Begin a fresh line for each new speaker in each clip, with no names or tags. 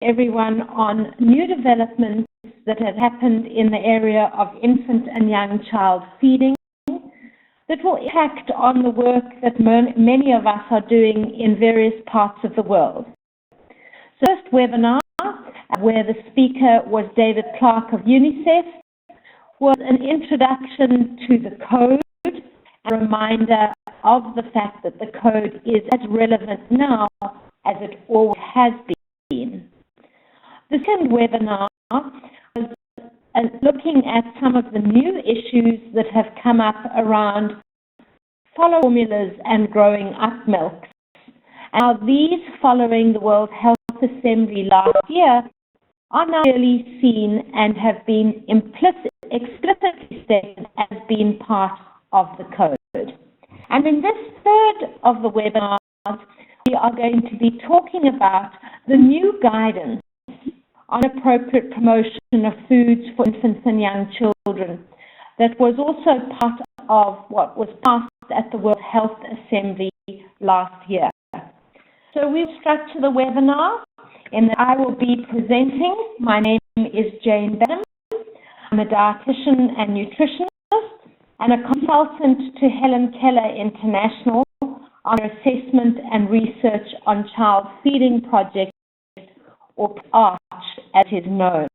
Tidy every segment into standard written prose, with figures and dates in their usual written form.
everyone on new developments that have happened in the area of infant and young child feeding that will impact on the work that many of us are doing in various parts of the world. So first webinar, where the speaker was David Clark of UNICEF, was an introduction to the code, a reminder of the fact that the code is as relevant now as it always has been. The second webinar was looking at some of the new issues that have come up around follow formulas and growing up milks. Now these, following the World Health Assembly last year, are now really seen and have been explicitly stated as being part of the code. And in this third of the webinars, we are going to be talking about the new guidance on appropriate promotion of foods for infants and young children that was also part of what was passed at the World Health Assembly last year. So we've structured the webinar in that I will be presenting. My name is Jane Badham. I'm a dietitian and nutritionist and a consultant to Helen Keller International on assessment and research on child feeding projects, or ARCH as it is known.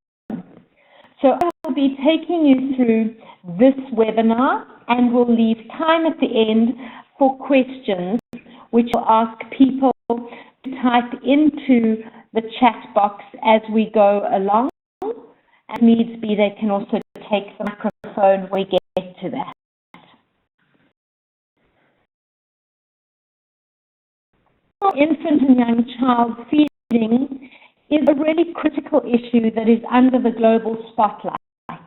So I will be taking you through this webinar and will leave time at the end for questions, which will ask people to type into the chat box as we go along. And if needs be, they can also take the microphone when we get to that. Infant and young child feeding is a really critical issue that is under the global spotlight, not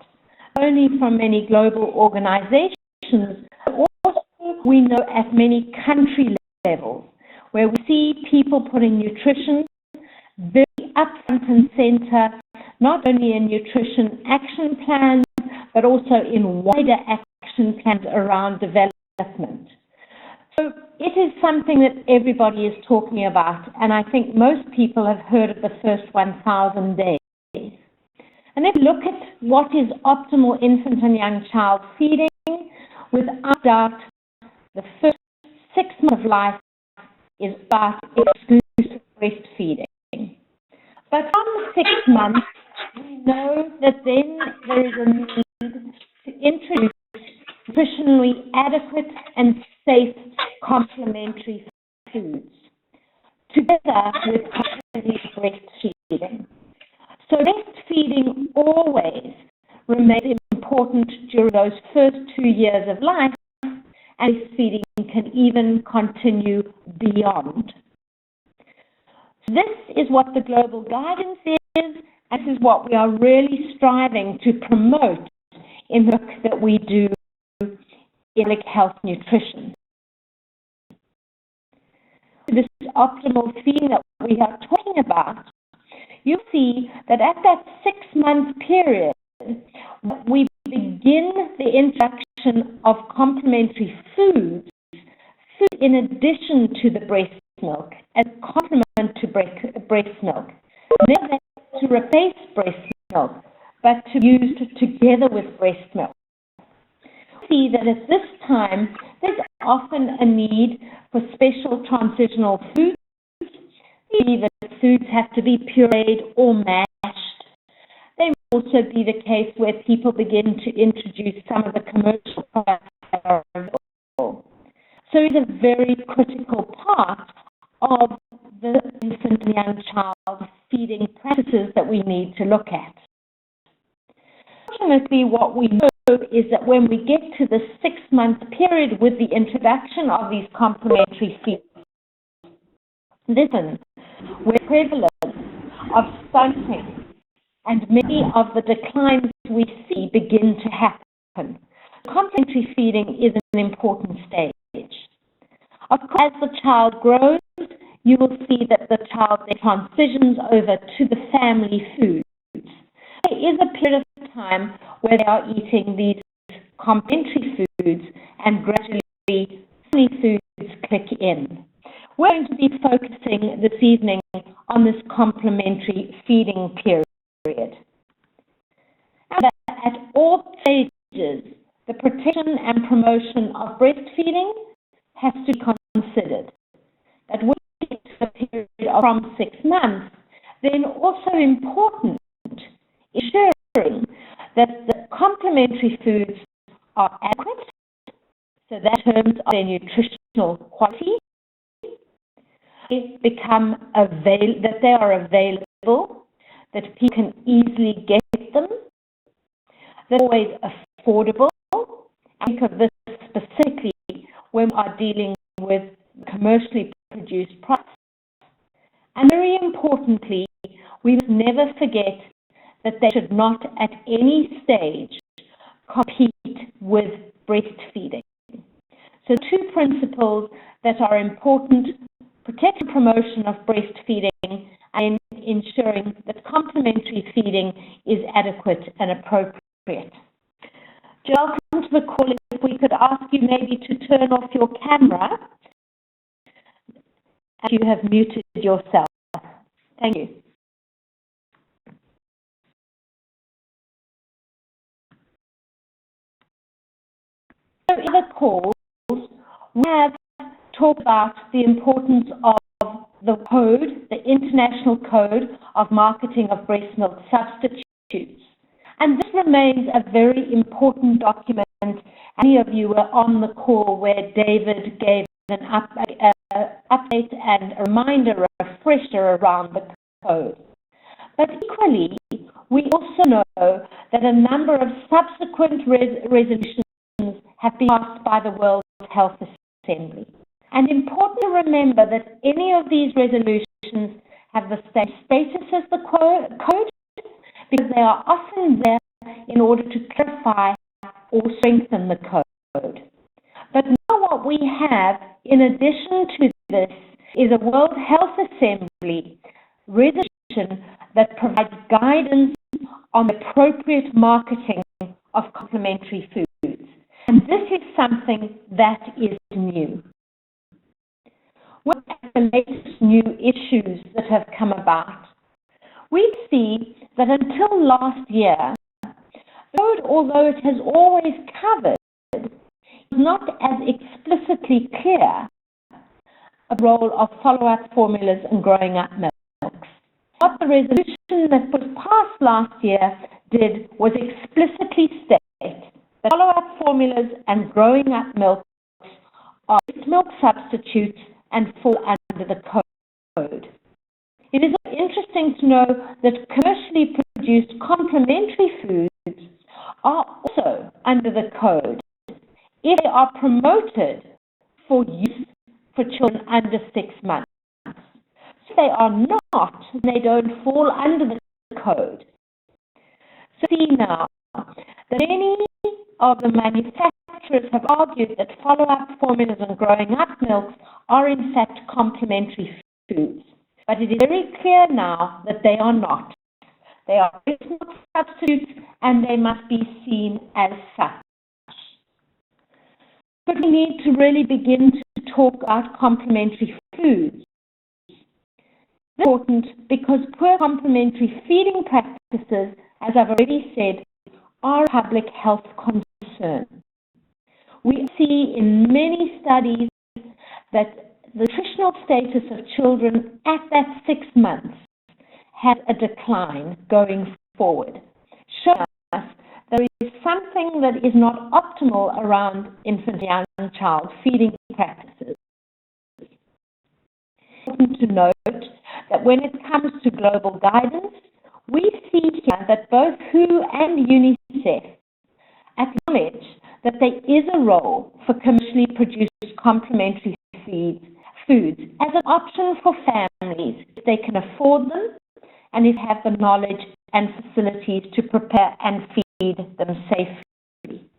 only from many global organizations, but also we know at many country levels, where we see people putting nutrition very upfront and center, not only in nutrition action plans, but also in wider action plans around development. So it is something that everybody is talking about, and I think most people have heard of the first 1,000 days. And if you look at what is optimal infant and young child feeding, without doubt, the first 6 months of life is about exclusive breastfeeding. But from 6 months, we know that then there is a need to introduce nutritionally adequate and safe complementary foods, together with breastfeeding. So breastfeeding always remains important during those first 2 years of life, and breastfeeding can even continue beyond. This is what the global guidance is, and this is what we are really striving to promote in the work that we do in public health nutrition. This optimal feeding that we are talking about, you see that at that 6-month period, we begin the introduction of complementary foods in addition to the breast milk, as complement to breast milk. Never to replace breast milk, but to be used together with breast milk. See that at this time, there's often a need for special transitional foods. Either foods have to be pureed or mashed. They may also be the case where people begin to introduce some of the commercial products that are available. So it's a very critical part of the infant and young child feeding practices that we need to look at. Fortunately, what we know is that when we get to the 6-month period with the introduction of these complementary feeds, listen, where prevalence of stunting and many of the declines we see begin to happen. Complementary feeding is an important stage. Of course, as the child grows, you will see that the child then transitions over to the family foods. There is a period of time where they are eating these complementary foods and gradually family foods click in. we're going to be focusing this evening on this complementary feeding period. And at all stages, the protection and promotion of breastfeeding has to be considered. That when we get to the period from 6 months, then also important is ensuring that the complementary foods are adequate, so that in terms of their nutritional quality, they are available, that people can easily get them, they're always affordable. I think of this specifically when we are dealing with commercially produced products. And very importantly, we must never forget that they should not at any stage compete with breastfeeding. So 2 principles that are important: protect and promotion of breastfeeding and ensuring that complementary feeding is adequate and appropriate. Welcome to the call. If we could ask you maybe to turn off your camera as you have muted yourself. Thank you. So in the calls, we have talked about the importance of the code, the International Code of Marketing of Breast Milk Substitutes. And this remains a very important document. Many of you were on the call where David gave an update and a reminder, a refresher around the code. But equally, we also know that a number of subsequent resolutions have been passed by the World Health Assembly. And important to remember that any of these resolutions have the same status as the code, because they are often there in order to clarify or strengthen the code. But now what we have, in addition to this, is a World Health Assembly resolution that provides guidance on the appropriate marketing of complementary foods. And this is something that is new. What are the latest new issues that have come about? We see that until last year, the code, although it has always covered, is not as explicitly clear a role of follow-up formulas and growing up milks. What the resolution that was passed last year did was explicitly state that follow-up formulas and growing up milks are milk substitutes and fall under the code. It is interesting to know that commercially produced complementary foods are also under the code if they are promoted for use for children under 6 months. So they are not, they don't fall under the code. So see now that many of the manufacturers have argued that follow-up formulas and growing up milks are in fact complementary foods. But it is very clear now that they are not. They are milk substitutes and they must be seen as such. But we need to really begin to talk about complementary foods. This is important because poor complementary feeding practices, as I've already said, are a public health concern. We see in many studies that the nutritional status of children at that 6 months has a decline going forward, showing us there is something that is not optimal around infant and young child feeding practices. It's important to note that when it comes to global guidance, we see here that both WHO and UNICEF acknowledge that there is a role for commercially produced complementary foods as an option for families if they can afford them and if they have the knowledge and facilities to prepare and feed them safely.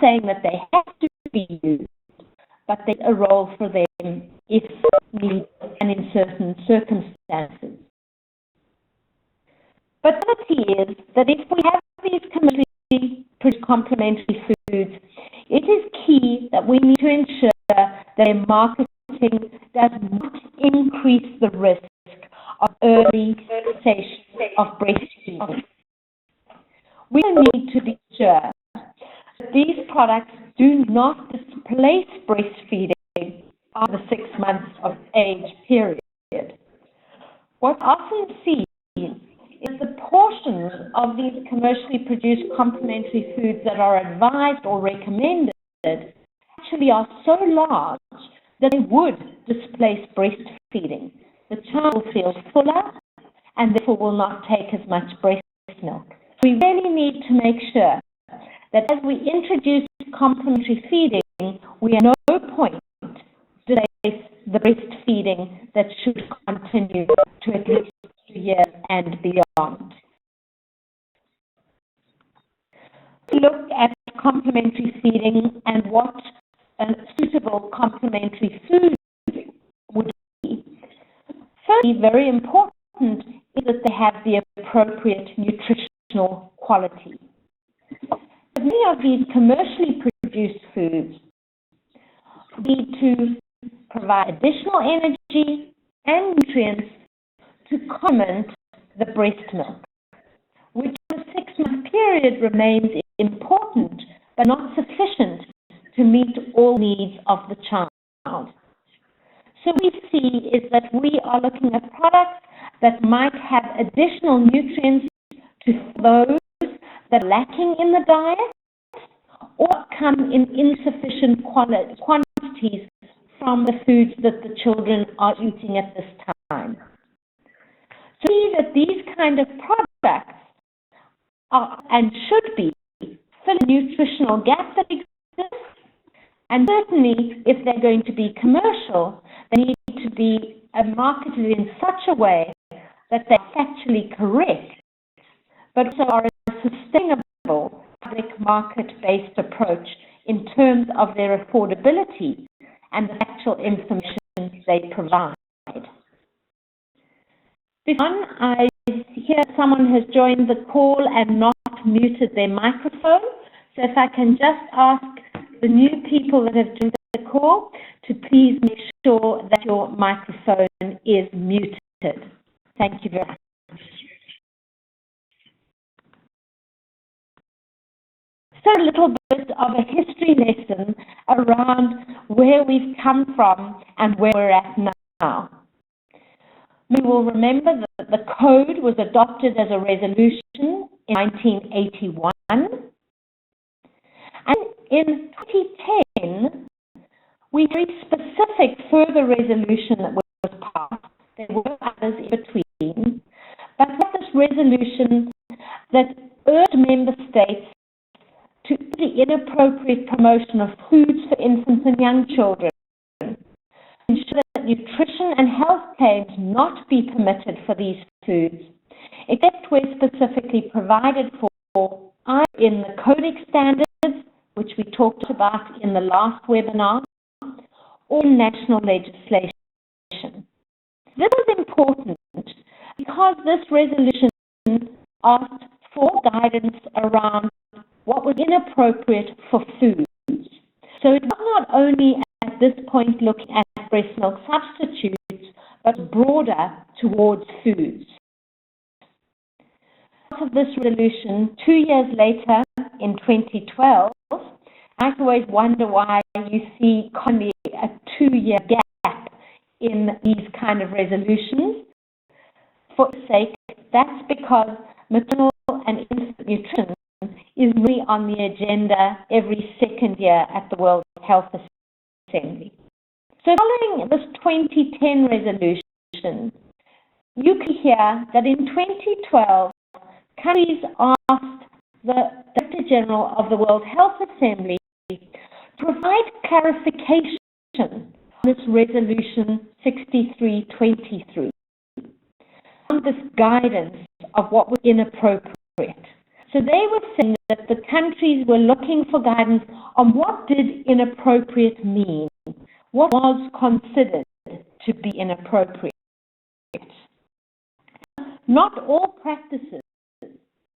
Saying that they have to be used, but there's a role for them if needed and in certain circumstances. But the key is that if we have these commercially produced complementary foods, it is key that we need to ensure that their marketing does not increase the risk of early cessation of breastfeeding. We need to be sure that these products do not displace breastfeeding after the 6 months of age period. What's often seen is the portions of these commercially produced complementary foods that are advised or recommended actually are so large that they would displace breastfeeding. The child will feel fuller and therefore will not take as much breast milk. We really need to make sure that as we introduce complementary feeding, we at no point displace the breastfeeding that should continue to at least 2 years and beyond. Look at complementary feeding and what a suitable complementary food would be. Firstly, very important is that they have the appropriate nutritional quality. Many of these commercially produced foods need to provide additional energy and nutrients to complement the breast milk, which in a 6-month period remains important but not sufficient to meet all needs of the child. So we see is that we are looking at products that might have additional nutrients to those that are lacking in the diet or come in insufficient quantities from the foods that the children are eating at this time. So we see that these kind of products are and should be fill a nutritional gap that exists, and certainly if they're going to be commercial, they need to be marketed in such a way that they're factually correct, but also are a sustainable public market-based approach in terms of their affordability and the actual information they provide. I hear someone has joined the call and not muted their microphone, so if I can just ask the new people that have joined the call to please make sure that your microphone is muted. Thank you very much. So a little bit of a history lesson around where we've come from and where we're at now. We will remember that the code was adopted as a resolution in 1981. And in 2010, we had a very specific further resolution that was passed. There were others in between. But we had this resolution that urged member states to the inappropriate promotion of foods for infants and young children, ensure that nutrition and health claims not be permitted for these foods, except where specifically provided for either in the Codex standards, which we talked about in the last webinar, or in national legislation. This is important because this resolution asked for guidance around what was inappropriate for foods. So it was not only at this point looking at breast milk substitutes, but broader towards foods. Of this resolution, 2 years later, in 2012, I always wonder why you see commonly a 2-year gap in these kind of resolutions. For sake, that's because maternal and infant nutrition is really on the agenda every second year at the World Health Assembly. So following this 2010 resolution, you can hear that in 2012, countries asked the Director General of the World Health Assembly to provide clarification on this resolution 6323, on this guidance of what was inappropriate. So they were saying that the countries were looking for guidance on what did inappropriate mean, what was considered to be inappropriate. Not all practices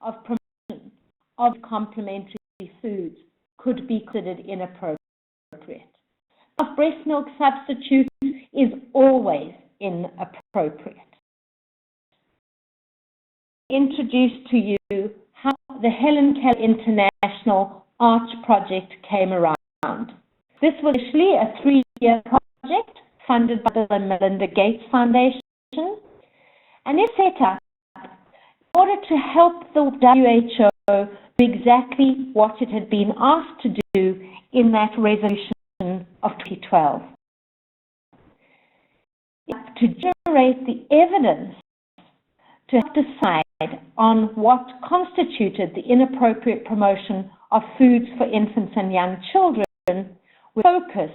of promotion of complementary foods could be considered inappropriate. Breast milk substitute is always inappropriate. Introduce to you how the Helen Keller International Arch Project came around. This was initially a 3-year project funded by the Bill and Melinda Gates Foundation, and it set up in order to help the WHO do exactly what it had been asked to do in that resolution of 2012. To generate the evidence to decide on what constituted the inappropriate promotion of foods for infants and young children, with focus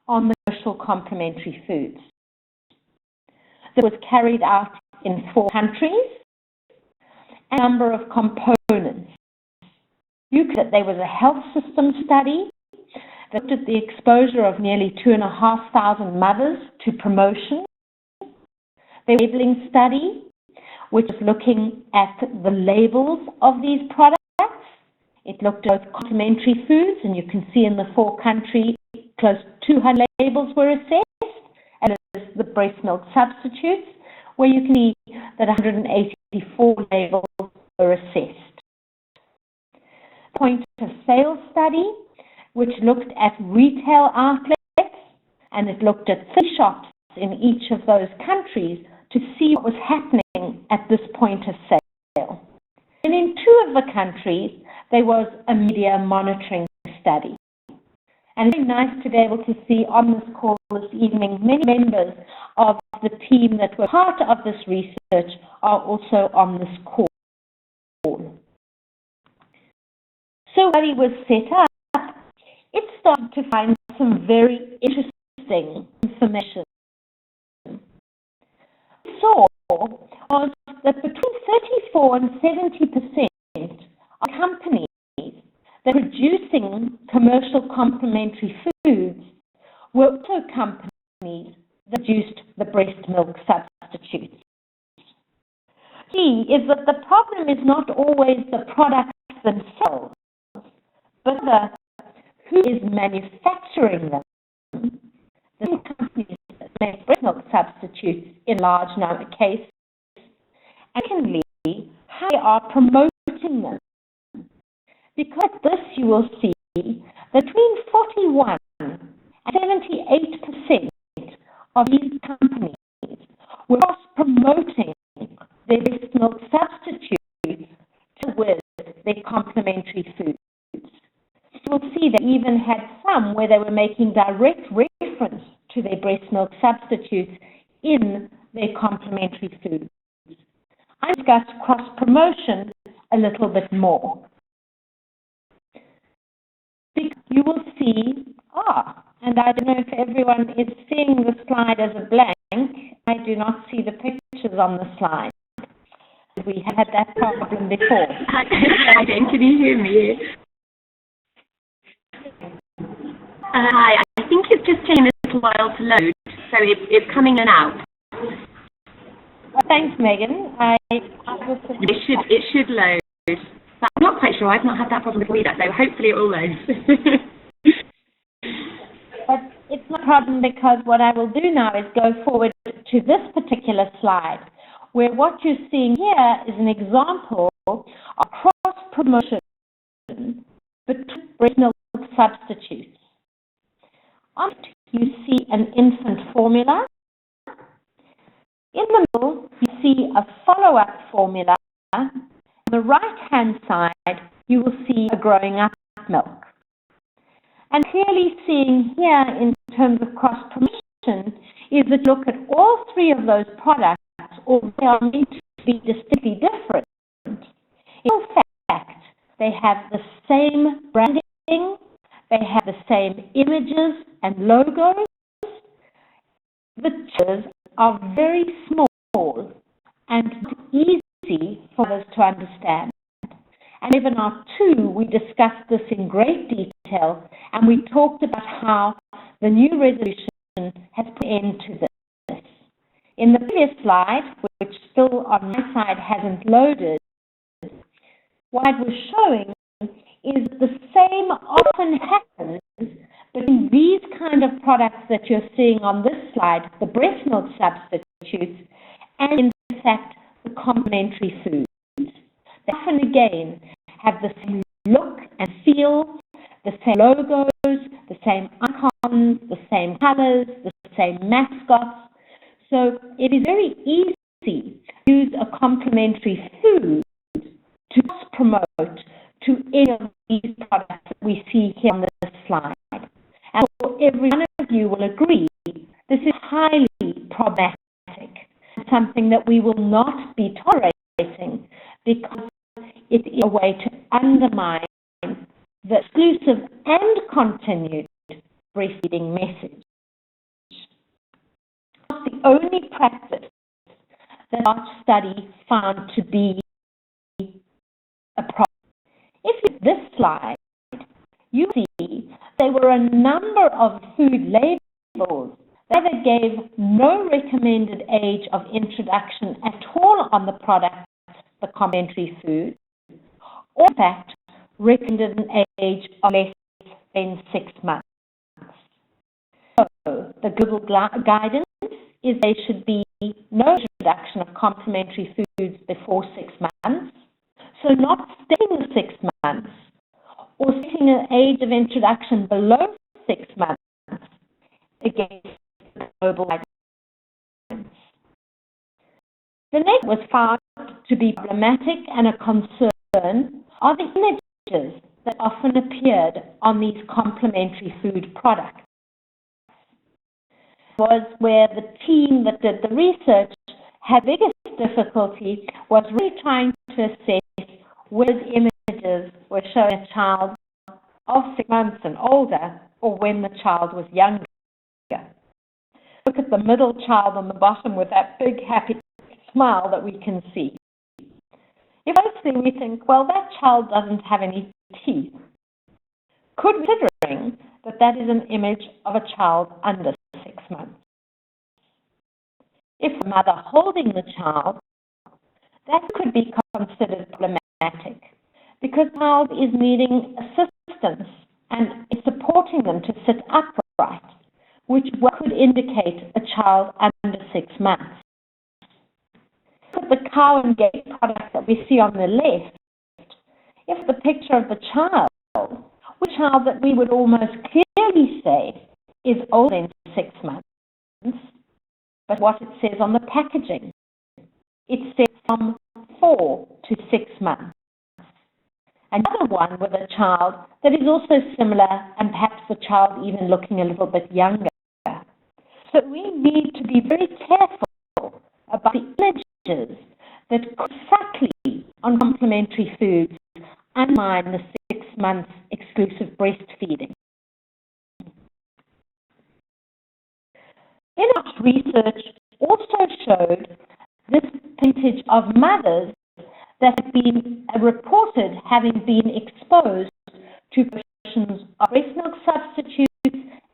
on the commercial complementary foods. This was carried out in 4 countries, and a number of components. There was a health system study that looked at the exposure of nearly 2,500 mothers to promotion. The labeling study, which is looking at the labels of these products. It looked at complementary foods, and you can see in the 4 countries, close to 200 labels were assessed, and there's the breast milk substitutes, where you can see that 184 labels were assessed. Point of sale study, which looked at retail outlets, and it looked at 3 shops in each of those countries to see what was happening at this point of sale. And in 2 of the countries, there was a media monitoring study. And it's very nice to be able to see on this call this evening, many members of the team that were part of this research are also on this call. So when it was set up, it started to find some very interesting information. Saw was that between 34 and 70% of companies that are producing commercial complementary foods were also companies that produced the breast milk substitutes. Key is that the problem is not always the products themselves, but who is manufacturing them. The companies that make breast milk substitutes in large number of cases, and secondly, how they are promoting them. Because of this, you will see that between 41 and 78% of these companies were promoting their breast milk substitutes with their complementary foods. You will see they even had some where they were making direct reference to their breast milk substitutes in their complementary foods. I discussed cross-promotion a little bit more. You will see, and I don't know if everyone is seeing the slide as a blank. I do not see the pictures on the slide. We had that problem before.
Hi, Jane, can you hear me? Hi, I think it's just taking a little while to load, so it's coming in and out.
Thanks, Megan.
It should load. But I'm not quite sure. I've not had that problem before either, so hopefully it will load.
But it's not a problem, because what I will do now is go forward to this particular slide, where what you're seeing here is an example of cross-promotion between breast milk substitutes. On it, you see an infant formula. In the middle, you see a follow-up formula. On the right-hand side, you will see a growing up milk. And clearly seeing here in terms of cross-promotion is that look at all 3 of those products, although they are meant to be distinctly different. In fact, they have the same branding, they have the same images and logos. The pictures are very small and easy for us to understand. And in webinar 2, we discussed this in great detail, and we talked about how the new resolution has put an end to this. In the previous slide, which still on my side hasn't loaded, what I was showing is the same often happens But in these kind of products that you're seeing on this slide, the breast milk substitutes, and in fact, the complementary foods, they often again have the same look and feel, the same logos, the same icons, the same colors, the same mascots. So it is very easy to use a complementary food to promote to any of these products that we see here on this slide. And every one of you will agree this is highly problematic, something that we will not be tolerating because it is a way to undermine the exclusive and continued breastfeeding message. It's the only practice that our study found to be a problem. If you look at this slide, you see there were a number of food labels that either gave no recommended age of introduction at all on the product, the complementary food, or in fact recommended an age of less than 6 months. So the global guidance is there should be no introduction of complementary foods before 6 months, so not stating 6 months or setting an age of introduction below 6 months against the global guidance. The next was found to be problematic and a concern are the images that often appeared on these complementary food products. Was where the team that did the research had biggest difficulty was really trying to assess whether images were showing a child of 6 months and older or when the child was younger. Look at the middle child on the bottom with that big happy smile that we can see. If firstly we think, well, that child doesn't have any teeth, considering that that is an image of a child under 6 months. If the mother holding the child, that could be considered problematic because the child is needing assistance and is supporting them to sit upright, which could indicate a child under 6 months. Look at the cow and gate product that we see on the left. If the picture of the child, which child that we would almost clearly say is older than 6 months, but what it says on the packaging, it says from 4 to 6 months. Another one with a child that is also similar and perhaps the child even looking a little bit younger. So we need to be very careful about the images that could subtly on complementary foods undermine the 6 months exclusive breastfeeding. In our research also showed this percentage of mothers that have been reported having been exposed to versions of breast milk substitutes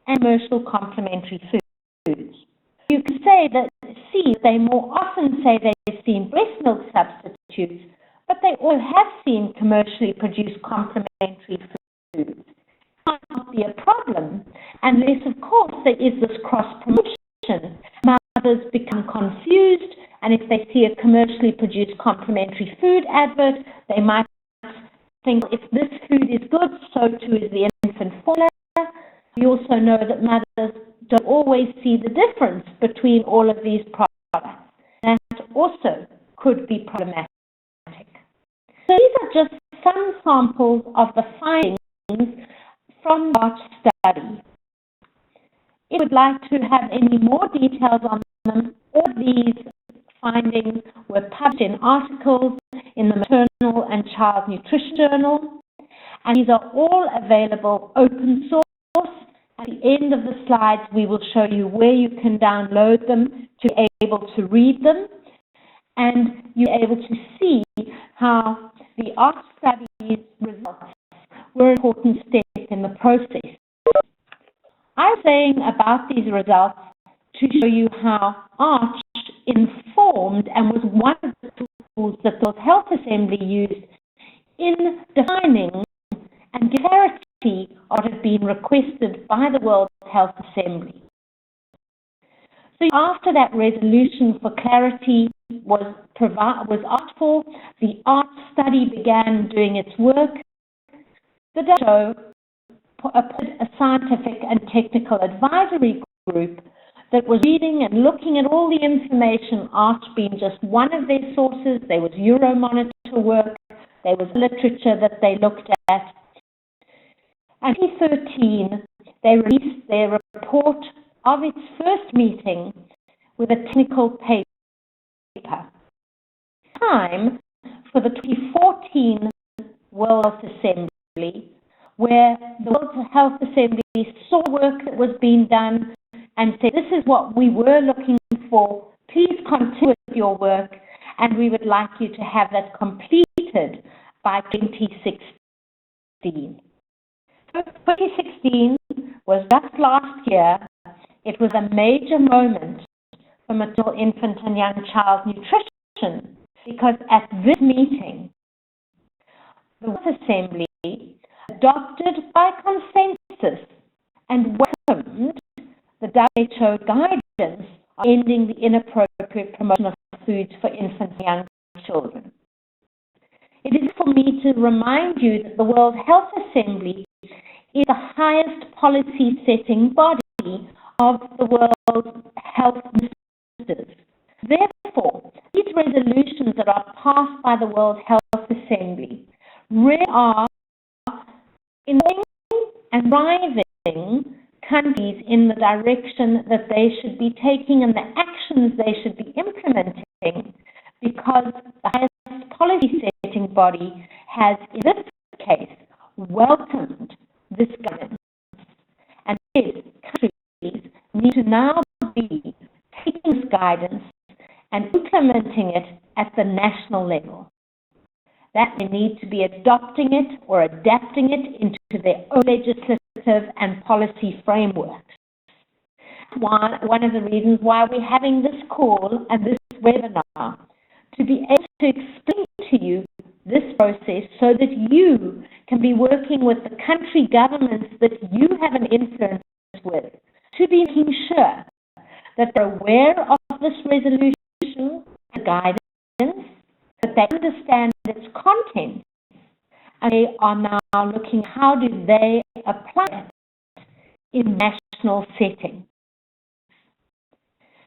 and commercial complementary foods. You can say that they more often say they've seen breast milk substitutes, but they all have seen commercially produced complementary foods. It might not be a problem unless, of course, there is this cross-promotion. Mothers become confused, and if they see a commercially produced complementary food advert, they might think if this food is good, so too is the infant formula. We also know that mothers don't always see the difference between all of these products. That also could be problematic. So these are just some samples of the findings from our study. If you would like to have any more details on them, all these findings were published in articles in the Maternal and Child Nutrition Journal, and these are all available open source. At the end of the slides, we will show you where you can download them to be able to read them, and you're able to see how the ARC study's results were an important step in the process. I'm saying about these results to show you how ARCH informed and was one of the tools that the Health Assembly used in defining and clarity what had been requested by the World Health Assembly. So after that resolution for clarity was asked for, the art study began doing its work. The WHO appointed a scientific and technical advisory group that was reading and looking at all the information, art being just one of their sources. There was Euromonitor work, there was literature that they looked at. And in 2013, they released their report of its first meeting with a technical paper. Time for the 2014 World Health Assembly, where the World Health Assembly saw work that was being done and said, this is what we were looking for, please continue with your work, and we would like you to have that completed by 2016. 2016 was just last year. It was a major moment for maternal, infant and young child nutrition, because at this meeting, the World Assembly adopted by consensus and welcomed the WHO guidance on ending the inappropriate promotion of foods for infants and young children. It is for me to remind you that the World Health Assembly is the highest policy-setting body of the world's health ministers. Therefore, these resolutions that are passed by the World Health Assembly really are informing and driving countries in the direction that they should be taking and the actions they should be implementing, because the highest policy-setting body has, in this case, welcomed this guidance. And these countries need to now be taking this guidance and implementing it at the national level. That they need to be adopting it or adapting it into their own legislative and policy frameworks. One of the reasons why we're having this call and this webinar, to be able to explain to you this process so that you can be working with the country governments that you have an influence with, to be making sure that they're aware of this resolution and guidance, that they understand its content, and they are now looking how do they apply it in national setting.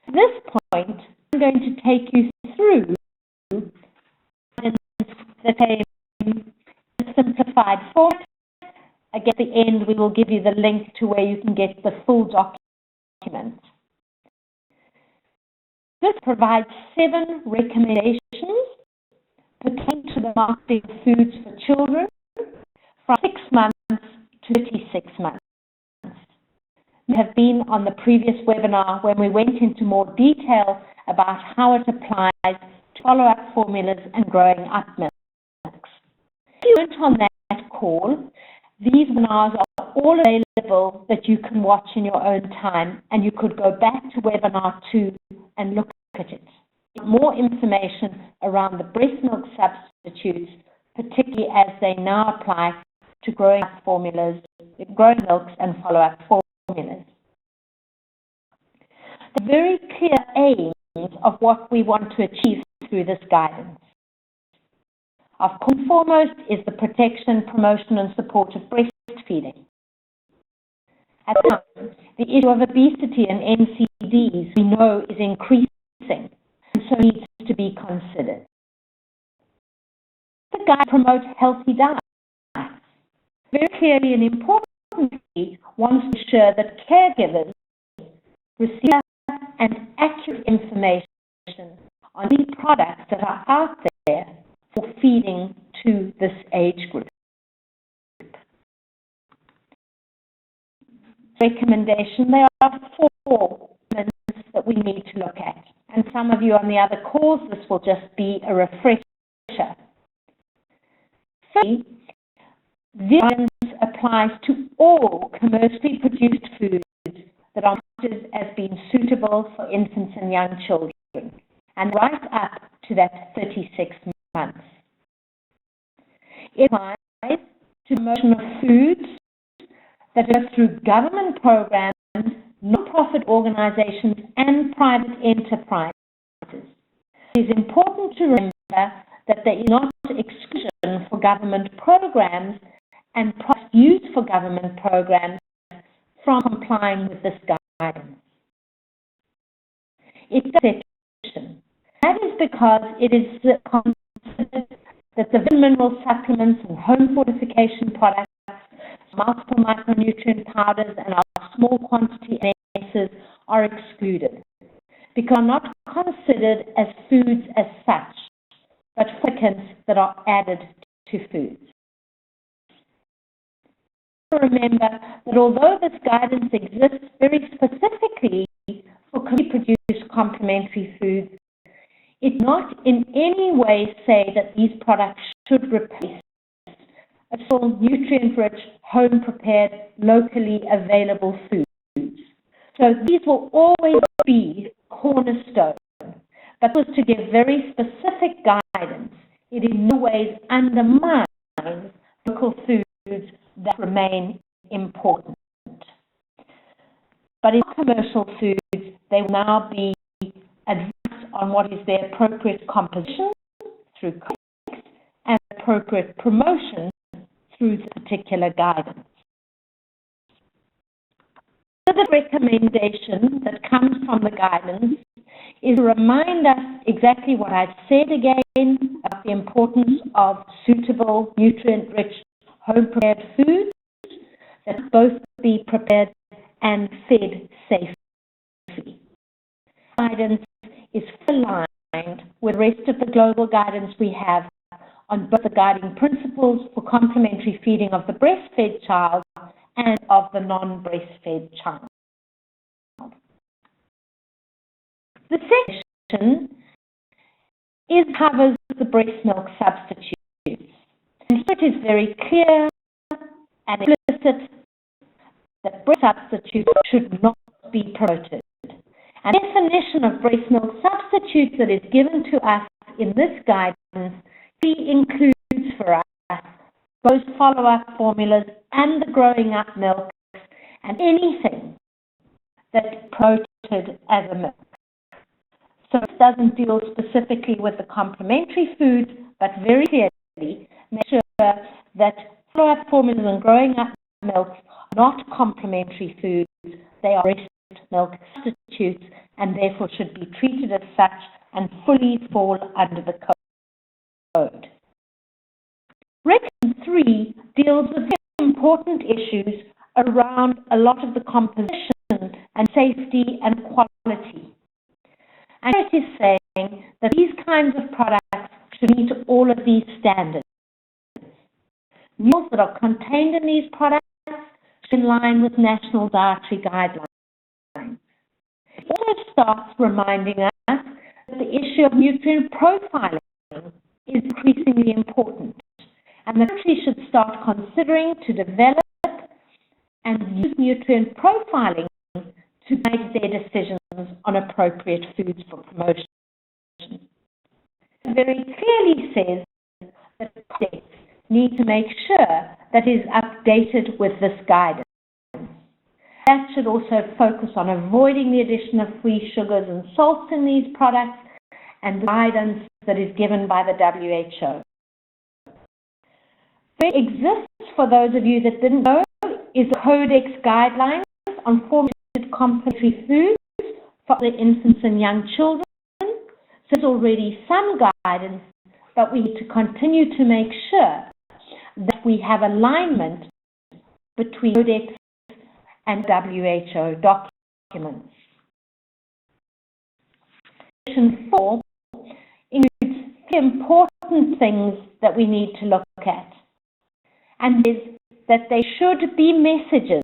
At this point, I'm going to take you through the simplified format. Again, at the end, we will give you the link to where you can get the full document. This provides 7 recommendations pertaining to the marketing of foods for children from 6 months to 36 months. We have been on the previous webinar when we went into more detail about how it applies to follow-up formulas and growing up milks. If you weren't on that call, these webinars are all available that you can watch in your own time, and you could go back to webinar 2 and look at it. More information around the breast milk substitutes, particularly as they now apply to growing up formulas, growing milks and follow-up formulas. The very clear aims of what we want to achieve through this guidance. Of course, foremost is the protection, promotion and support of breastfeeding. At the time, the issue of obesity and NCDs we know is increasing and so needs to be considered. The guide promotes healthy diets. Very clearly and importantly wants to ensure that caregivers receive and accurate information on the products that are out there for feeding to this age group. Recommendation, there are 4 elements that we need to look at. And some of you on the other calls, this will just be a refresher. Firstly, this guidance applies to all commercially produced foods that are marketed as being suitable for infants and young children, and right up to that 36 months. It applies to promotion of foods that go through government programs, non-profit organizations, and private enterprises. It is important to remember that there is not exclusion for government programs and products used for government programs from complying with this guidance. It's an exception. That is because it is considered that the mineral supplements and home fortification products, multiple micronutrient powders, and our small quantity NSs are excluded because they are not considered as foods as such, but fortificants that are added to foods. Remember that although this guidance exists very specifically for community-produced complementary foods, it does not in any way say that these products should replace a full nutrient-rich, home-prepared, locally available foods. So these will always be cornerstone, but was to give very specific guidance. It in no ways undermines local foods that remain important. But in commercial foods, they will now be advised on what is their appropriate composition through context and appropriate promotion through the particular guidance. The recommendation that comes from the guidance is to remind us exactly what I've said again about the importance of suitable, nutrient-rich, home-prepared foods that both be prepared and fed safely. Guidance is aligned with the rest of the global guidance we have on both the guiding principles for complementary feeding of the breastfed child and of the non-breastfed child. The section covers the breast milk substitutes. And here it is very clear and explicit that breast substitutes should not be promoted. And the definition of breast milk substitutes that is given to us in this guidance includes for us both follow-up formulas and the growing up milk and anything that is promoted as a milk. So it doesn't deal specifically with the complementary foods, but very clearly make sure that follow-up formulas and growing up milks are not complementary foods. They are breast milk substitutes and therefore should be treated as such and fully fall under the code. Section 3 deals with very important issues around a lot of the composition and safety and quality. And it is saying that these kinds of products should meet all of these standards. Meals that are contained in these products should be in line with national dietary guidelines. It also starts reminding us that the issue of nutrient profiling is increasingly important, and the country should start considering to develop and use nutrient profiling to make their decisions on appropriate foods for promotion. It very clearly says that states need to make sure that it is updated with this guidance. That should also focus on avoiding the addition of free sugars and salts in these products and the guidance that is given by the WHO. What exists, for those of you that didn't know, is the Codex Guidelines on formulated complementary foods for the infants and young children. So there's already some guidance, but we need to continue to make sure that we have alignment between Codex and WHO documents. Section 4 includes important things that we need to look at, and is that there should be messages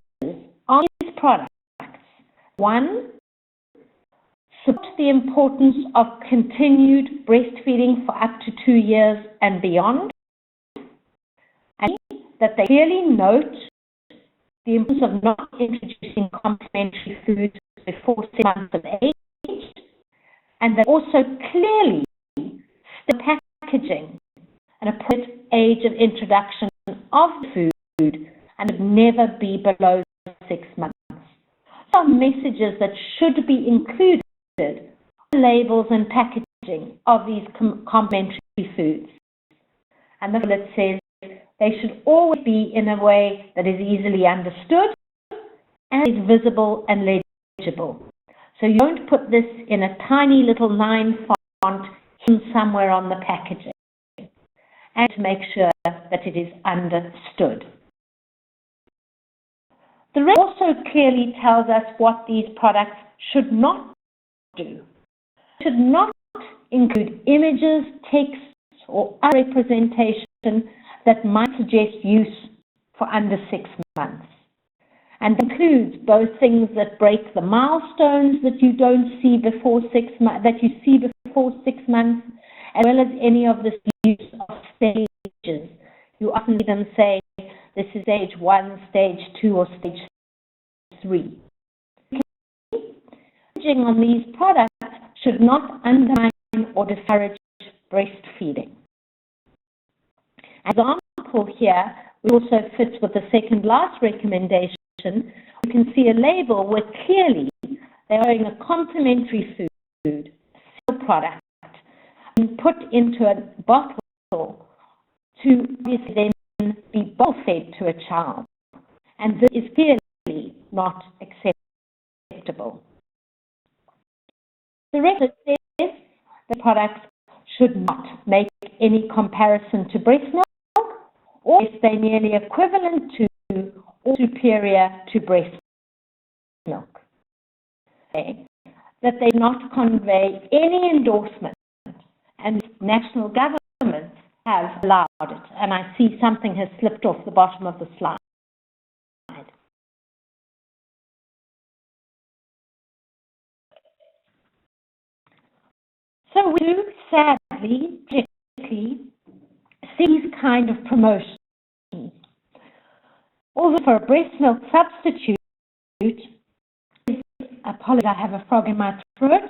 on these products. 1, support the importance of continued breastfeeding for up to 2 years and beyond, and that they clearly note the importance of not introducing complementary foods before 6 months of age, and that also clearly the packaging an appropriate age of introduction of the food and would never be below 6 months. Some messages that should be included in labels and packaging of these complementary foods. And the bullet says they should always be in a way that is easily understood and is visible and legible. So you don't put this in a tiny little 9 font somewhere on the packaging, and to make sure that it is understood. The rest also clearly tells us what these products should not do. Should not include images, text, or other representation that might suggest use for under 6 months. And includes both things that break the milestones that you don't see before 6 months, that you see before 6 months, as well as any of this use of stages. You often see them say this is stage 1, stage 2, or stage 3. Packaging on these products should not undermine or discourage breastfeeding. As an example here, which also fits with the second last recommendation, you can see a label where clearly they are showing a complementary food, product, and put into a bottle to then be bottle fed to a child. And this is clearly not acceptable. The rest says the products should not make any comparison to breast milk, or if they're nearly equivalent to or superior to breast milk. Okay. That they not convey any endorsement, and national governments have allowed it. And I see something has slipped off the bottom of the slide. So we do sadly, typically, see these kind of promotions. Although for a breast milk substitute, apologize, I have a frog in my throat.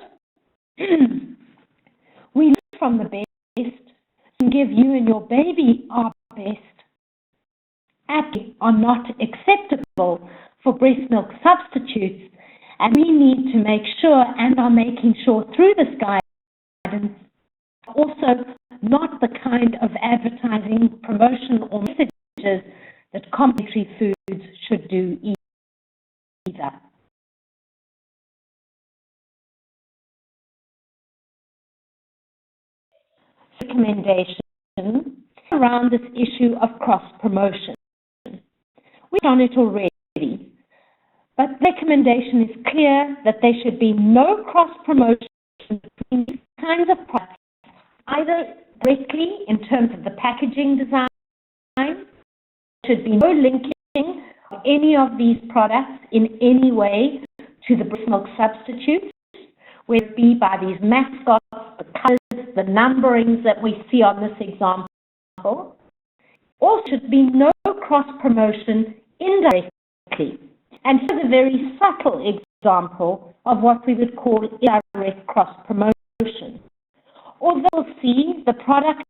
We look from the best and give you and your baby our best. Apps are not acceptable for breast milk substitutes, and we need to make sure and are making sure through this guidance also not the kind of advertising, promotion, or messages that complementary foods should do either. Recommendation around this issue of cross-promotion. We've done it already, but the recommendation is clear that there should be no cross-promotion between these kinds of products, either directly in terms of the packaging design. There should be no linking of any of these products in any way to the breast milk substitutes, whether it be by these mascots, the colors, the numberings that we see on this example. Also should be no cross-promotion indirectly. And here's a very subtle example of what we would call indirect cross-promotion. Although you'll see the product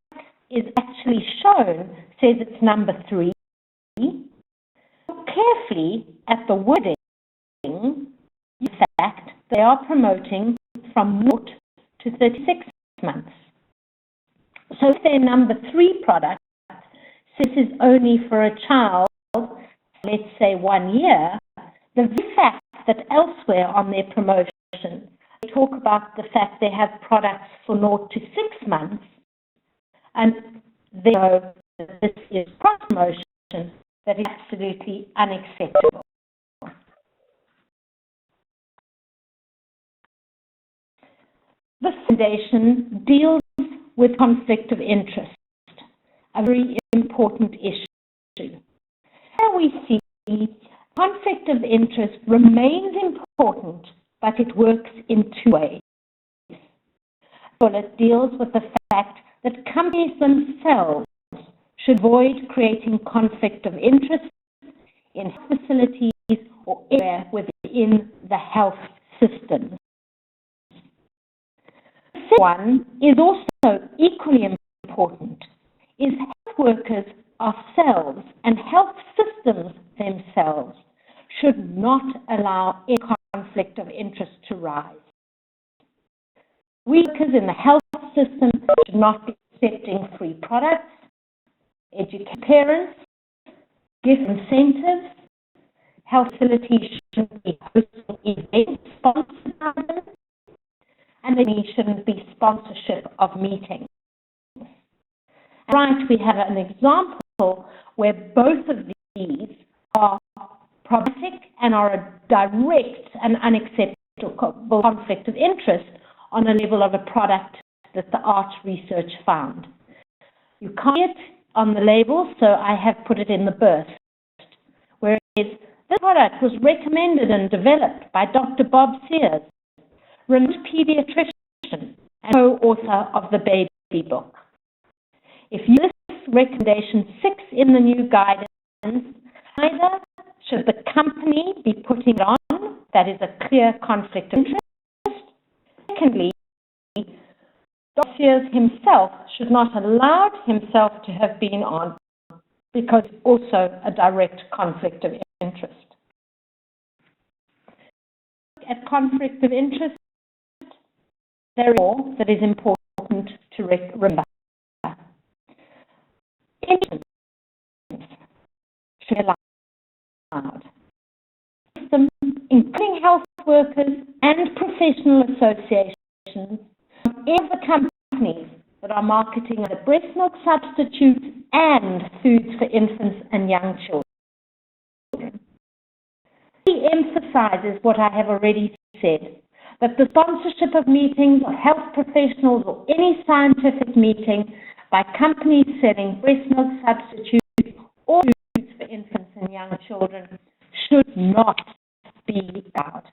is actually shown, says it's number 3. Look carefully at the wording. In fact, they are promoting from 0 to 36 months. So if their number 3 product says this is only for a child, let's say 1 year, the very fact that elsewhere on their promotion they talk about the fact they have products for 0 to 6 months, and they know that this is cross-promotion, that is absolutely unacceptable. The foundation deals with conflict of interest, a very important issue. Here we see conflict of interest remains important, but it works in 2 ways. Well, it deals with the fact that companies themselves should avoid creating conflict of interest in facilities or area within the health system. The second one is also equally important, is health workers ourselves and health systems themselves should not allow any conflict of interest to rise. We workers in the health system should not be accepting free products, educate parents, give incentives, health facilities shouldn't be hosting events sponsored by them, and there shouldn't be sponsorship of meetings. Right, we have an example where both of these are problematic and are a direct and unacceptable conflict of interest on a level of a product that the ARCH research found. You can't see it on the label, so I have put it in the burst, where it is, this product was recommended and developed by Dr. Bob Sears, renowned pediatrician and co-author of the baby book. If you list recommendation 6 in the new guidance, either should the company be putting it on, that is a clear conflict of interest. Secondly, Dr. Sears himself should not allow himself to have been on because it's also a direct conflict of interest. At conflict of interest, there is more that is important to remember. Interest should be allowed. System, including health workers and professional associations, of the companies that are marketing the breast milk substitutes and foods for infants and young children. He emphasizes what I have already said, that the sponsorship of meetings of health professionals or any scientific meeting by companies selling breast milk substitutes or foods for infants and young children should not be allowed.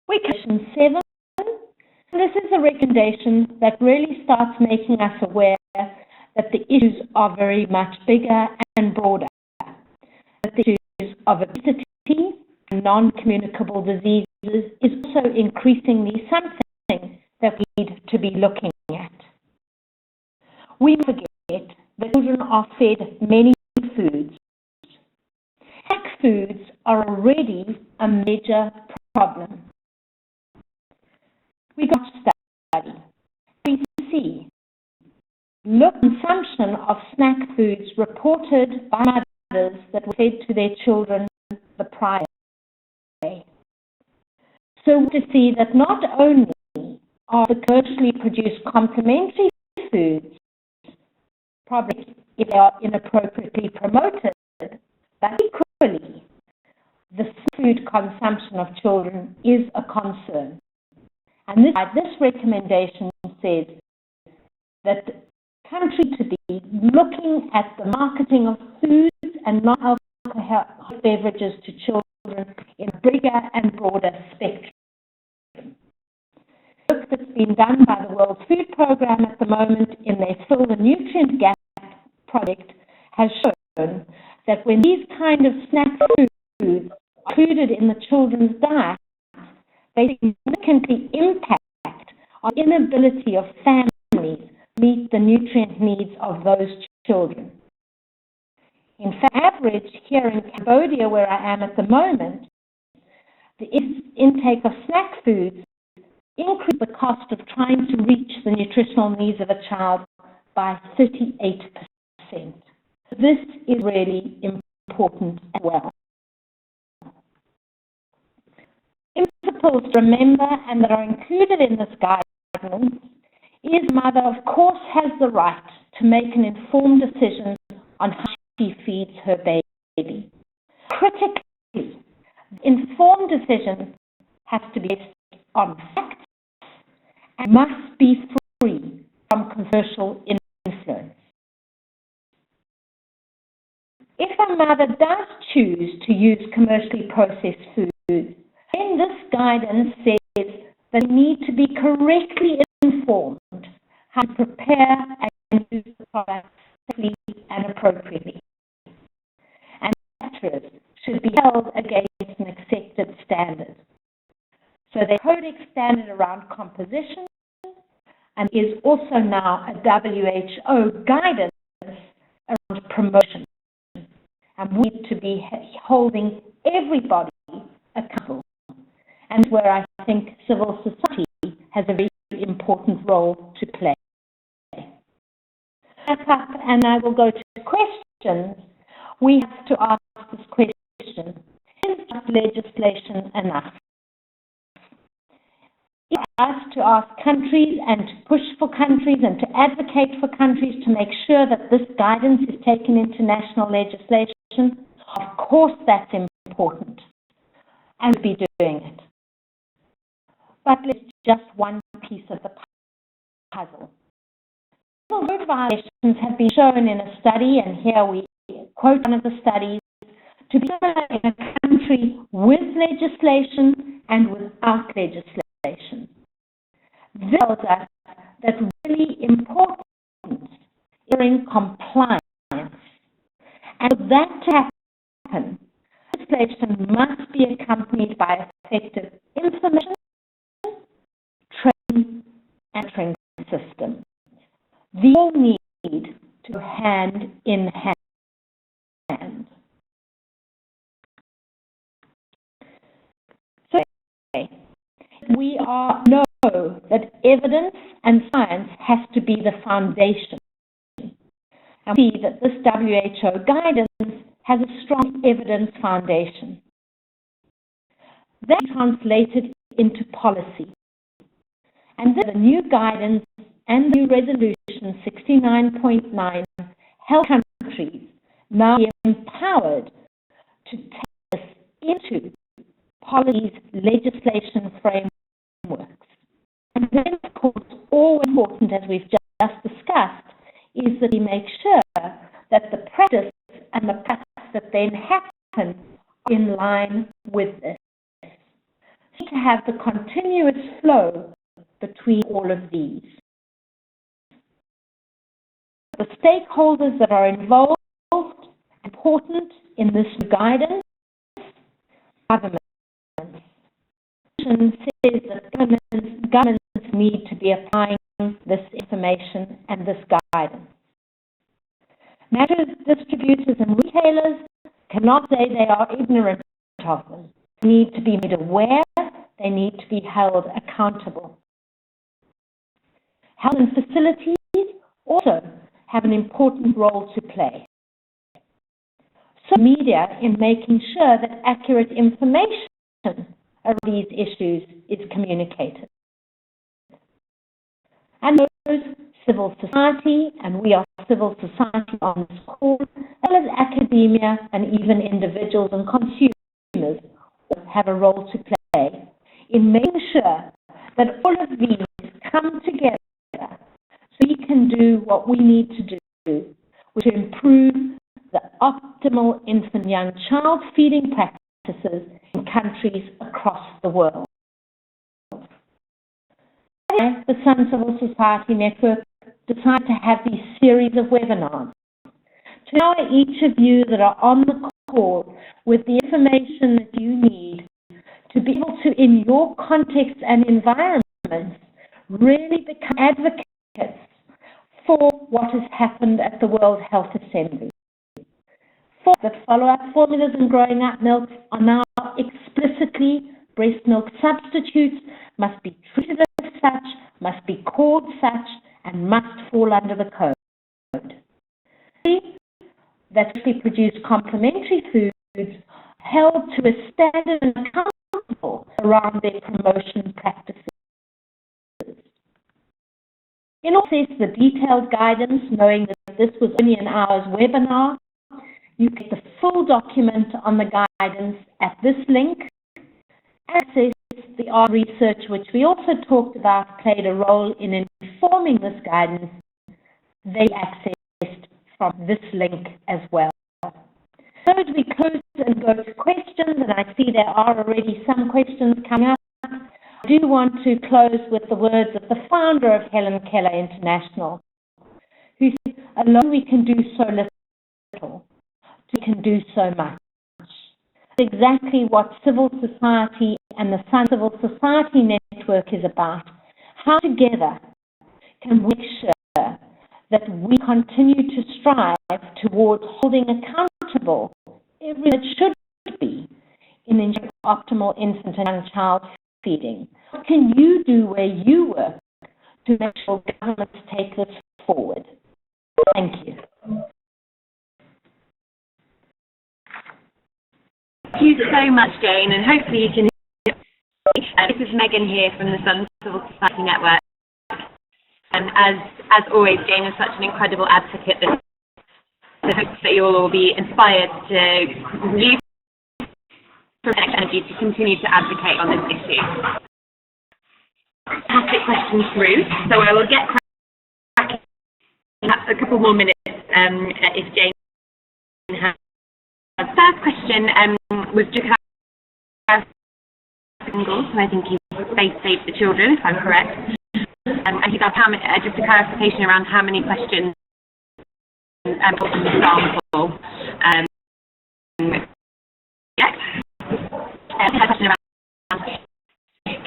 Question 7. This is a recommendation that really starts making us aware that the issues are very much bigger and broader. That the issues of obesity and non-communicable diseases is also increasingly something that we need to be looking at. We forget that children are fed many foods. Snack foods are already a major problem. We got a study. We see low consumption of snack foods reported by mothers that were fed to their children the prior day. So to see that not only are the commercially produced complementary foods probably if they are inappropriately promoted, but equally the food consumption of children is a concern. And this recommendation says that the country to be looking at the marketing of foods and non-alcoholic beverages to children in a bigger and broader spectrum. Work that's been done by the World Food Programme at the moment in their Fill the Nutrient Gap project has shown that when these kind of snack foods are included in the children's diet, they significantly impact on the inability of families to meet the nutrient needs of those children. In fact, average here in Cambodia, where I am at the moment, the intake of snack foods increased the cost of trying to reach the nutritional needs of a child by 38%. This is really important as well. Principles to remember and that are included in this guidance is mother, of course, has the right to make an informed decision on how she feeds her baby. Critically, informed decision has to be based on facts and must be free from commercial influence. If a mother does choose to use commercially processed foods, then this guidance says that they need to be correctly informed how to prepare and use the product safely and appropriately. And manufacturers should be held against an accepted standard. So there's a codex standard around composition and is also now a WHO guidance around promotion. and we need to be holding everybody accountable. And where I think civil society has a very important role to play. And I will go to questions. We have to ask this question: is legislation enough? It's us to ask countries and to push for countries and to advocate for countries to make sure that this guidance is taken into national legislation. Of course, that's important, and we'll be doing it. But it's just one piece of the puzzle. Civil violations have been shown in a study, and here we quote one of the studies, to be similar in a country with legislation and without legislation. This tells us that really important is in compliance. And for that to happen, legislation must be accompanied by effective information, training, and training system. These all need to go hand in hand. So we know that evidence and science has to be the foundation. And we see that this WHO guidance has a strong evidence foundation. That is translated into policy. And the new guidance and the new resolution 69.9 help countries now be empowered to take this into policies, legislation frameworks. And then, of course, all important, as we've just discussed, is that we make sure that the practice and the practice that then happen are in line with this. So to have the continuous flow between all of these. The stakeholders that are involved, important in this guidance, governments. Says that governments need to be applying this information and this guidance. Manufacturers, distributors, and retailers cannot say they are ignorant of them. They need to be made aware. They need to be held accountable. Health and facilities also have an important role to play. So media in making sure that accurate information around these issues is communicated. And those civil society, and we are civil society on this call, as well as academia and even individuals and consumers have a role to play in making sure that all of these come together so we can do what we need to do, which is improve the optimal infant and young child feeding practices in countries across the world. The Sun Civil Society Network decided to have these series of webinars to empower each of you that are on the call with the information that you need to be able to, in your context and environments, really become advocates for what has happened at the World Health Assembly. For that follow-up formulas in growing up milk are now explicitly breast milk substitutes, must be treated as such, must be called such, and must fall under the code. That we produce complementary foods held to a standard and accountable around their promotion practices. In all this, the detailed guidance, knowing that this was only an hour's webinar, you get the full document on the guidance at this link. Access the art research, which we also talked about, played a role in informing this guidance. They accessed from this link as well. So as we close and go to questions, and I see there are already some questions coming up, I do want to close with the words of the founder of Helen Keller International, who said, alone we can do so little, we can do so much. That's exactly what civil society and the Sun Civil Society Network is about. How together can we make sure that we continue to strive towards holding accountable everything that should be in ensuring optimal infant and young child feeding. What can you do where you work to make sure governments take this forward? Thank you.
Thank you so much, Jane, and hopefully you can hear me. This is Megan here from the Sun Civil Society Network. And as always, Jane is such an incredible advocate that I hope that you all will be inspired to use energy to continue to advocate on this issue. Fantastic question through, so I will get cracking perhaps a couple more minutes if Jane has. The first question was just how single, so I think you save the children, if I'm correct. I think just a clarification around how many questions on the sample. A question around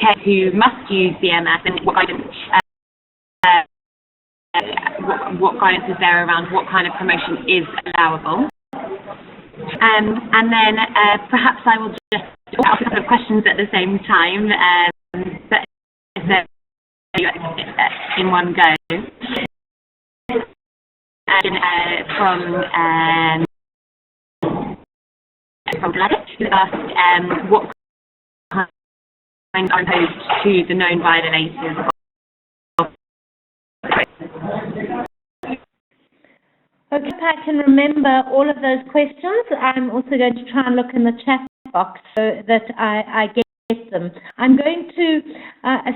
care who must use BMS and what guidance is there around what kind of promotion is allowable. And then perhaps I will just ask a couple of questions at the same time, but in one go. From Gladys, who asked what kind are imposed to the known violators of.
Okay, if I can remember all of those questions, I'm also going to try and look in the chat box so that I get them. I'm going to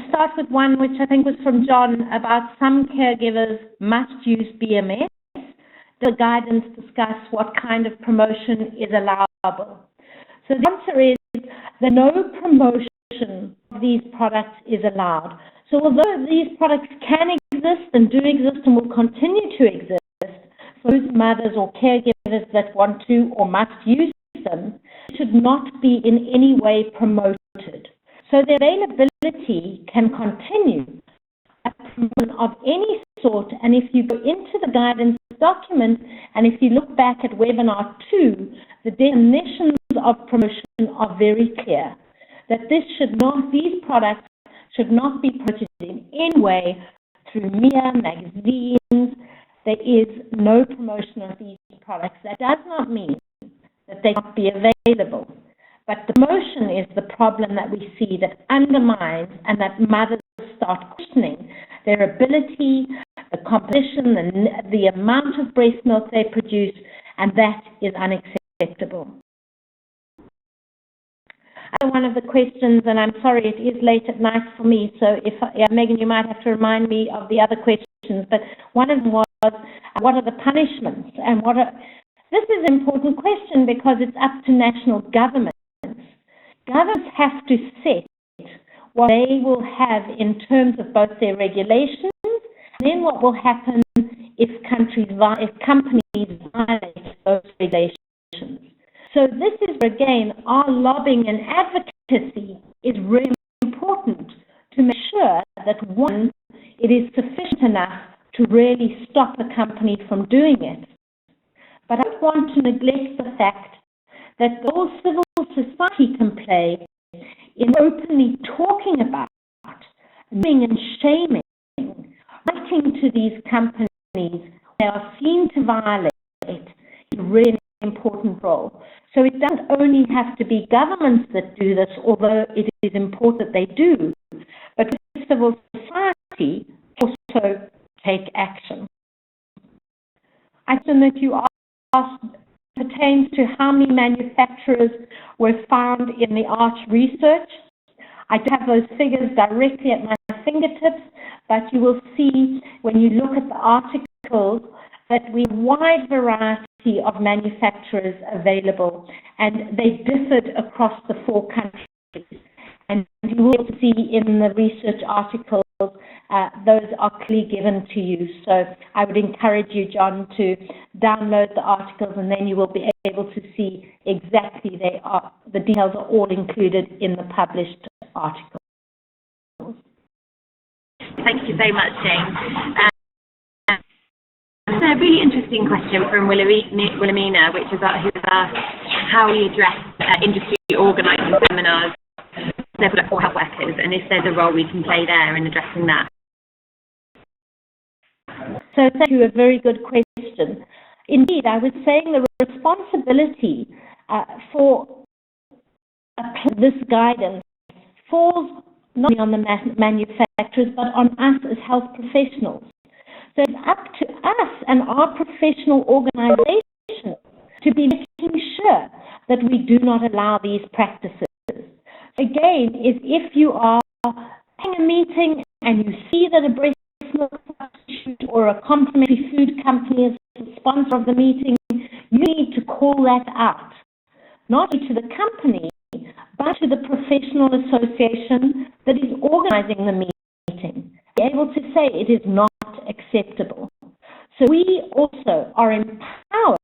start with one which I think was from John about some caregivers must use BMS. The guidance discuss what kind of promotion is allowable. So the answer is that no promotion of these products is allowed. So although these products can exist and do exist and will continue to exist, those mothers or caregivers that want to or must use them should not be in any way promoted. So the availability can continue at promotion of any sort, and if you go into the guidance document and if you look back at webinar 2, the definitions of promotion are very clear, that these products should not be promoted in any way through media, magazines. There is no promotion of these products. That does not mean that they cannot be available. But the promotion is the problem that we see that undermines and that mothers start questioning their ability, the composition, the amount of breast milk they produce, and that is unacceptable. One of the questions, and I'm sorry it is late at night for me, so Megan, you might have to remind me of the other questions, but one of them was, what are the punishments? And this is an important question because it's up to national governments. Governments have to set what they will have in terms of both their regulations and then what will happen if companies violate those regulations. So this is, again, our lobbying and advocacy is really important to make sure that, one, it is sufficient enough to really stop a company from doing it. But I don't want to neglect the fact that the role civil society can play in openly talking about, doing and shaming, writing to these companies they are seen to violate is a really important role. So it doesn't only have to be governments that do this, although it is important that they do, but civil society also take action. I think that you asked pertains to how many manufacturers were found in the ARCH research. I don't have those figures directly at my fingertips, but you will see when you look at the articles that we have a wide variety of manufacturers available, and they differed across the 4 countries. And you will see in the research articles, those are clearly given to you. So I would encourage you, John, to download the articles, and then you will be able to see exactly the details are all included in the published article.
Thank you so much, Jane. It's a really interesting question from Wilhelmina, which is who has asked how we address industry organising seminars for health workers, and if there's a role we can play there in addressing that.
So thank you, a very good question. Indeed, I was saying the responsibility for this guidance falls not only on the manufacturers, but on us as health professionals. So it's up to us and our professional organizations to be making sure that we do not allow these practices. Again, if you are having a meeting and you see that a breast milk substitute or a complementary food company is the sponsor of the meeting, you need to call that out, not only to the company, but to the professional association that is organizing the meeting. Be able to say it is not acceptable. So we also are empowered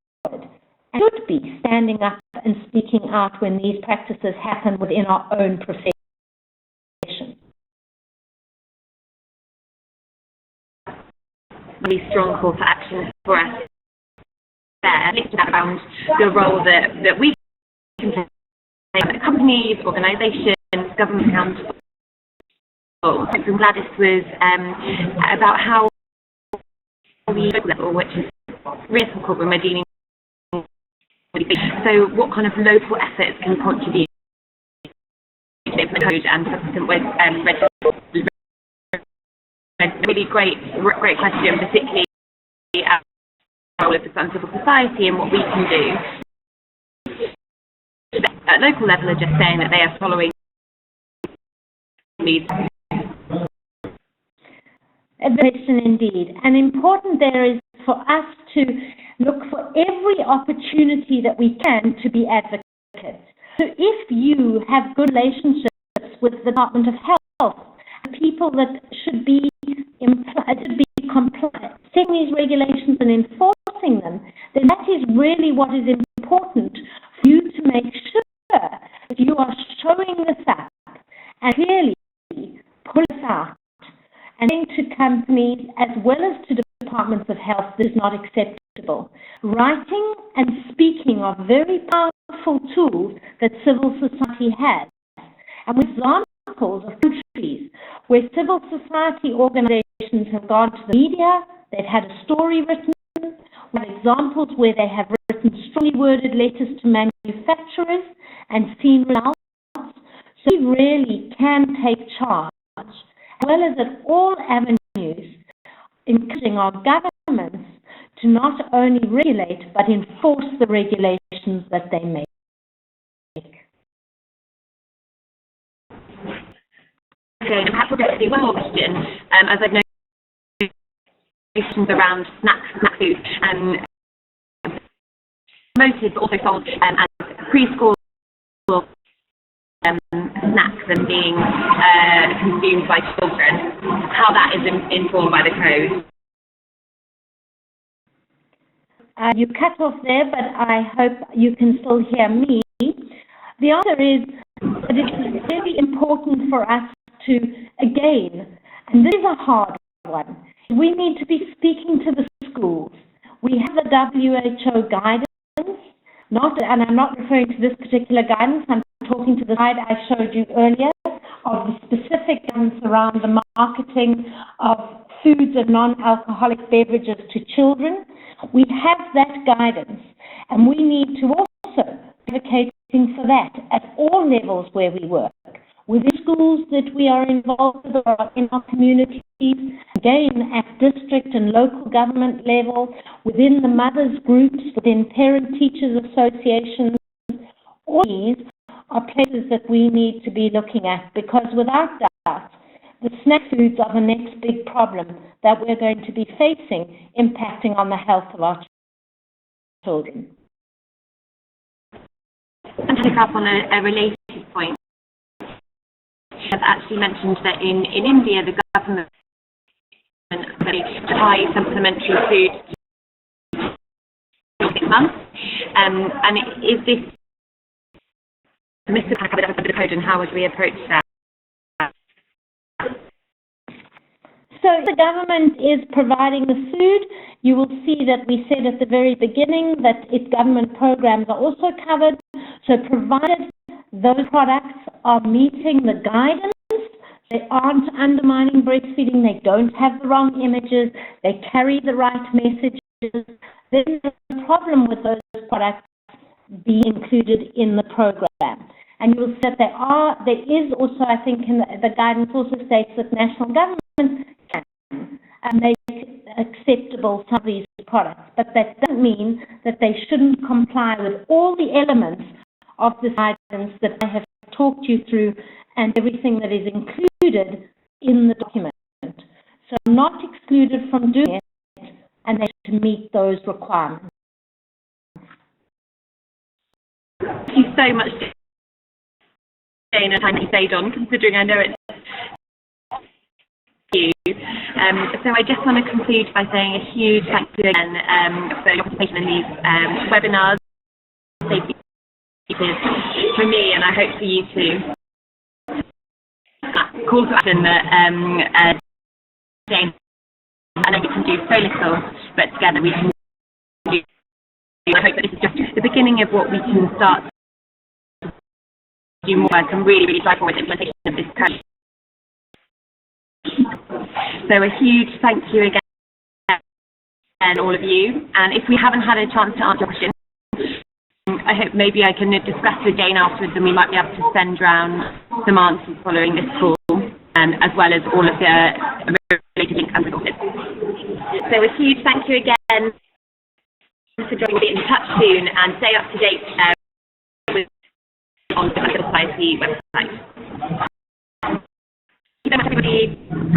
and should be standing up and speaking out when these practices happen within our own profession.
Really strong call for action for us there, around the role that we can play, companies, organisations, government accountable. From Gladys was about how we level, which is really difficult when we're dealing with. So what kind of local efforts can contribute to the code and subsequent registration? Really great question, particularly role of the civil society and what we can do. At local level are just saying that they are following these.
A question indeed. And important there is for us to look for every opportunity that we can to be advocates. So if you have good relationships with the Department of Health, people that should be compliant, setting these regulations and enforcing them, then that is really what is important for you to make sure that you are showing this up and clearly pull it out and to companies as well as to departments of health that is not acceptable. Writing and speaking are very powerful tools that civil society has. And with examples of countries where civil society organizations have gone to the media, they've had a story written, with examples where they have written strongly worded letters to manufacturers and seen results. So we really can take charge, as well as at all avenues, encouraging our governments to not only regulate, but enforce the regulations that they make.
Okay, and perhaps we'll get to one more question, as I've noticed questions around snack food, promoted but also sold as preschool snacks and being consumed by children, how that is informed by the code.
You cut off there, but I hope you can still hear me. The answer is that it's really important for us to, again, and this is a hard one, we need to be speaking to the schools. We have the WHO guidance, and I'm not referring to this particular guidance, I'm talking to the slide I showed you earlier of the specific guidance around the marketing of foods and non-alcoholic beverages to children. We have that guidance, and we need to also be advocating for that at all levels where we work. Within schools that we are involved with or in our communities, again at district and local government level, within the mothers groups, within parent-teachers associations, all these are places that we need to be looking at, because without doubt, the snack foods are the next big problem that we're going to be facing, impacting on the health of our children.
And to pick up on a related point, I've actually mentioned that in India, the government buys supplementary food for 6 months. And is this Mr. Packer of the code, and how would we approach that?
So the government is providing the food. You will see that we said at the very beginning that its government programs are also covered, So provided those products are meeting the guidance, they aren't undermining breastfeeding, they don't have the wrong images, they carry the right messages, there's no problem with those products being included in the program. And you'll see that there is also, I think, in the guidance also states that national governments can make acceptable some of these products, but that doesn't mean that they shouldn't comply with all the elements of the guidance that I have talked you through and everything that is included in the document. So not excluded from doing it, and they have to meet those requirements.
Thank you so much, Jane, and thank you, Badham, considering I know it's you. So I just want to conclude by saying a huge thank you again for your participation in these webinars. For me, and I hope for you too. Call to action that Jane, I know we can do so little, but together we can do. I hope that this is just the beginning of what we can start to do more work and really, really drive forward the implementation of this code. So a huge thank you again, and all of you. And if we haven't had a chance to answer your question, I hope maybe I can discuss with Jane afterwards, and we might be able to send around some answers following this call, as well as all of the related links and resources. So a huge thank you again for joining. We'll be in touch soon and stay up to date on the Society website. Thank you so much, everybody.